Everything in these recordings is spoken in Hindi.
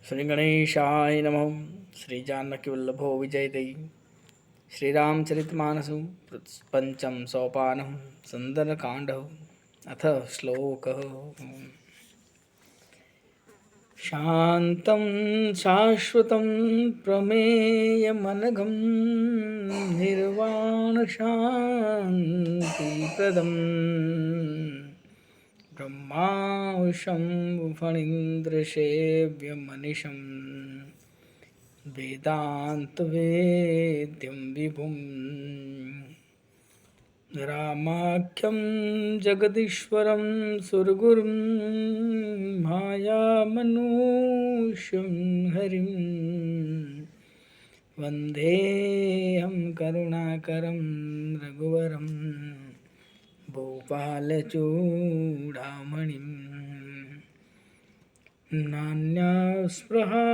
श्री गणेशाय नमः। श्री जानकी वल्लभो विजयते। श्री रामचरितमानस पंचम सोपान सुंदरकांड अथ श्लोक। शांतं शाश्वतं प्रमेयमनघं निर्वाण शांतिप्रदम् ब्रह्मांशं फणीन्द्रसेव्यमनिशं वेदान्तवेद्यं विभुं रामाख्यं जगदीश्वरं सुरगुरुं मायामनुष्यं हरिं वन्देऽहं करुणाकरं रघुवरं भूपालचूडामणिम्। नान्यास्पृहा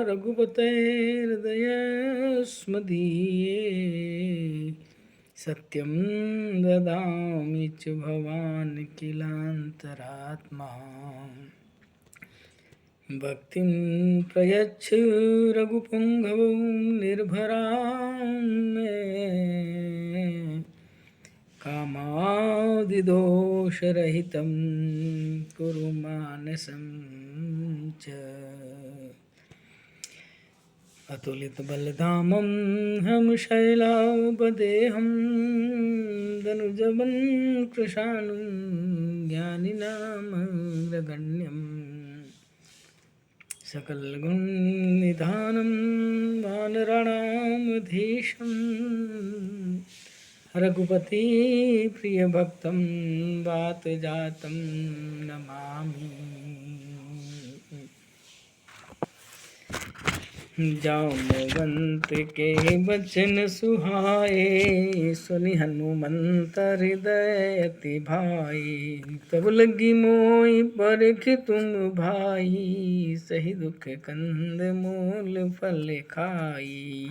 रघुपतेर्दयस्मदीये सत्यं ददामि च भवान् किलान्तरात्मा। भक्तिं प्रयच्छ रघुपुङ्गवो निर्भरां मे कामादिदोषरहितं कुरु मानसं च। अतुलितबलधामं हम शैलावदेहं दनुजवन् कृशानं ज्ञानिनामग्रगण्यं सकलगुणनिधानं वानराणामधीशं रघुपति प्रियभक्तं वातजातं नमामि। जामवंत के वचन सुहाए सुनि हनुमंत हृदय अति भाई। तब लगी मोहि परख तुम भाई सही दुख कंद मूल फल खाई।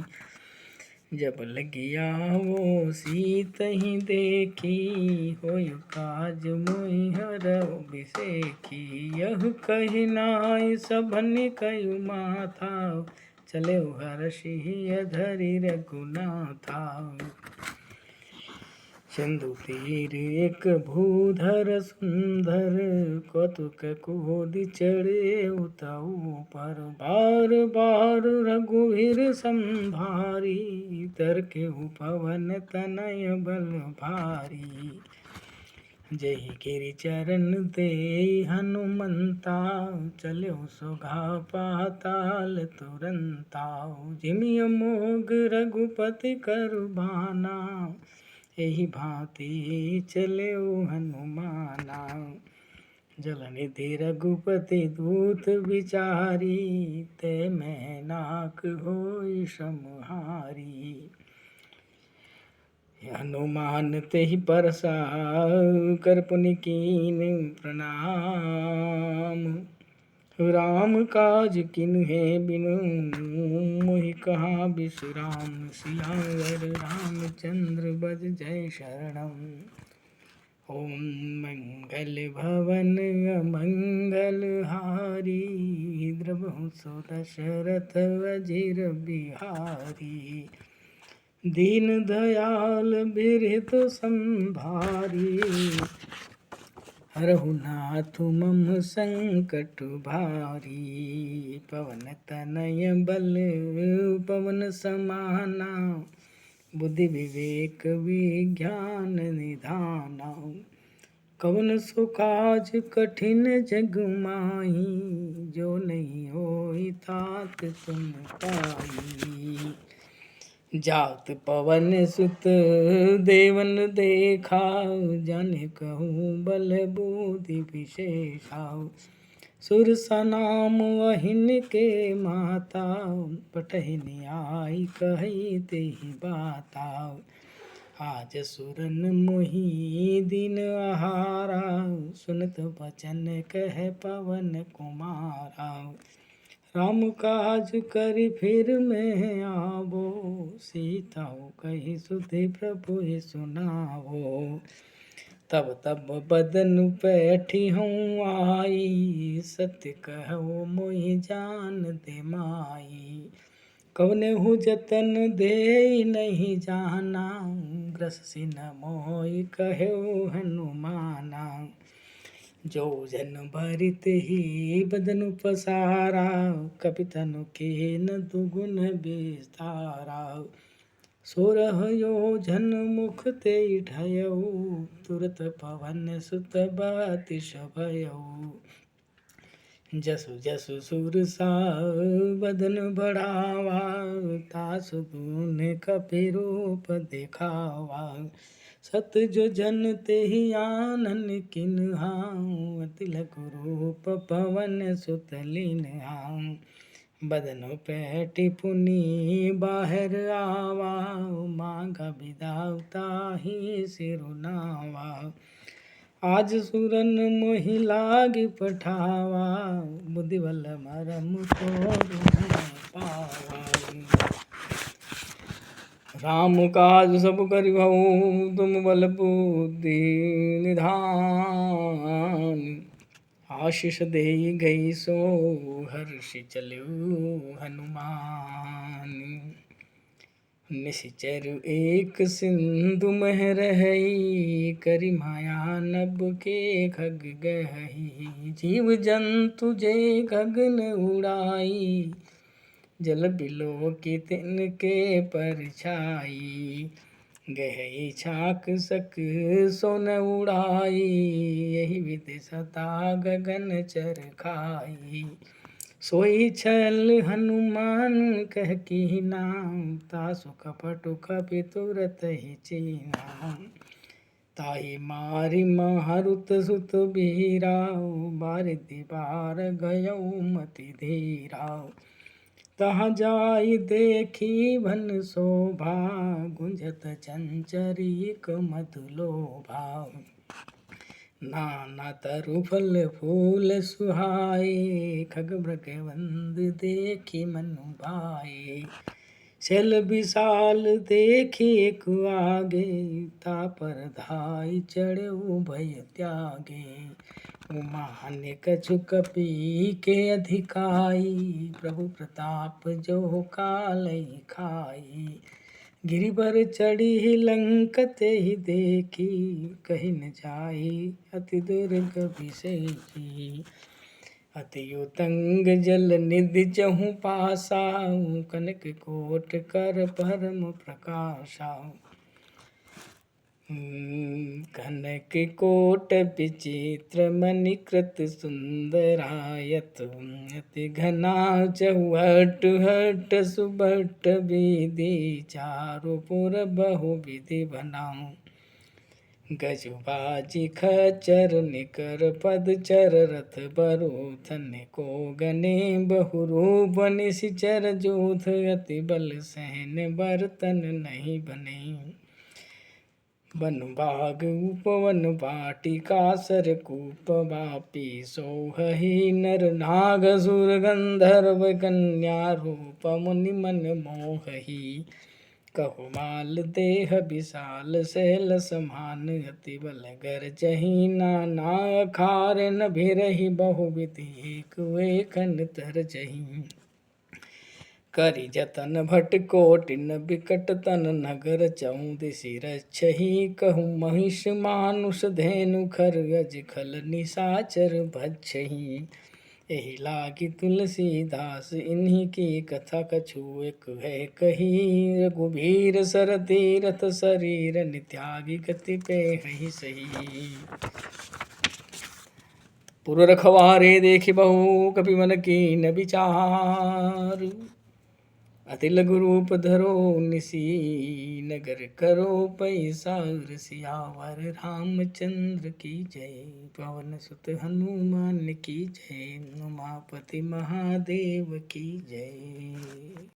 जब लगिया वो सीत ही देखी होय काज मोहि हरउ बिसेखी। यह कही नाय सबन कयु माथा चले हर्षि धरि रघुनाथा। सिंधु तीर एक भूधर सुंदर कौतुक कोदि चढ़े उतऊ पर। बार बार रघुवीर संभारी तरके पवन तनय बल भारी। जय गिरि चरण ते हनुमंता चलो सुगा पाताल तुरंता। जिमिय मोग रघुपति करबाना एहि भांति चले हनुमाना। जलनिधि रघुपति दूत विचारी ते मैं नाक होई समहारी। हनुमान ते ही परसा कर पुनि कीन प्रणाम। राम काज किन्हे बिनु मोहि कहा विश्राम। सियावर रामचंद्र बज जय शरणम। ओम मंगल भवन अमंगल हारी द्रवहु सो दशरथ अजिर बिहारी। दीन दयाल बिरहित संभारी हरहु नाथ मम संकट भारी। पवन तनय बल पवन समाना बुद्धि विवेक विज्ञान निधाना। कवन सो काज कठिन जग माही जो नहीं होई तात तुम पाई। जात पवन सुत देवन देखा जाने कहूँ बल बुद्धि विशेषा। सुरसा नाम वहिन के माता पटहि न्याय कही तेहि बाता। आज सुरन मोहि दिन आहारा सुनत बचन कह पवन कुमारा। राम काज करि फिर मैं आवो सीता कही सुधि प्रभु सुनावो। तब तब बदन पैठी हूँ आई, सत्य कहो मोहि जान दे माई। कवने हूँ जतन दे नहीं जाना, ग्रस सिन मोहि कहे हनुमाना। जो जन भरित ही बदन पसारा, कपि तनु कीन दुगुन विस्तारा। 16 योजन मुख ते ढयऊ, तुरत पवन सुत बतिश भयऊ। जसु जसु सुरसा बदन बढ़ावा, तासु गुण कपि रूप दिखावा। सत जो जन ते आनन किन्हाऊ, तिलक रूप पवन सुत लीन्हाऊ। बदन पैठी पुनि बाहर आवा, मांग विदाता ही सिरुनावा। आज सुरन मोहि लाग पठावा, बुद्धि बल मरम तोरु पावा। राम काज सब करिबहु, तुम बल बुद्धि निधान। आशीष देई गई सो हर्षि चलऊ हनुमान। निशिचर एक सिंधु मह रहई, करि माया नभ के खग गहई। जीव जंतु जे गगन उड़ाई, जल बिलो की तिनके परछाई। गहई छाक सक सोन उड़ाई, यही विधि सता गगन चर खाई। सोई छल हनुमान कह कीना, तासु कपटु कपि तुरत ही चीना। ताहि मारि मारुत सुत बीरा, बारिधि बार गयऊ मति धीरा। तहाँ जाई देखी भन शोभा, गुंजत चंचरीक मधु लोभा। नाना तरु फल फूल सुहाए, खग मृग बंद देखी मनु भाए। शैल विशाल देखी एक आगे, तापर धाई चढ़ऊ भय त्यागे। उमाने कछु कपि के अधिकाई, प्रभु प्रताप जो कालई खाई। गिरि पर चढ़ी लंक ते ही देखी, कही न जाई अति दुर्ग विषयी। अति उतंग जल निधि चहु पासा, कनक कोट कर परम प्रकाशा। कनक कोट विचित्र मणिकृत सुंदरायत, अति घना चौहट हट सुबट विधि। चारों पुर बहु विधि बनाऊं, गज बाजी खच्चर निकर पदचर। रथ बरूथन को गने बहु रूप, निशिचर जूथ अति बल सहन बर्तन नहीं बने। वन बाग उपवन वाटिका सर कूप वापी, सोहहि नर नाग सुर गंधर्व कन्या रूप। मुनि मन मोहहि कहु माल देह विशाल, शैल समान अति बल गरजहि। नाना अखार नभिरहि बहु विधि, एक एखन तरजहि। करि जतन भट कोटिन बिकट तन, नगर चौदिसि रक्षहि। कहु महिष मानुष धेनु खर, अज खल निशाचर भक्षहि। एहि लागी तुलसीदास इन्हीं की कथा, कछु एक है कही। रघुबीर सर तीरथ शरीर, नित्यागी गति पे हहि सही। पुर रखवारे देखि बहु, कपि मन कीन विचार। अति लघु रूप धरो निसी, नगर करो पैसार। सियावर रामचंद्र की जय, पवन सुत हनुमान की जय। उमापति महादेव की जय।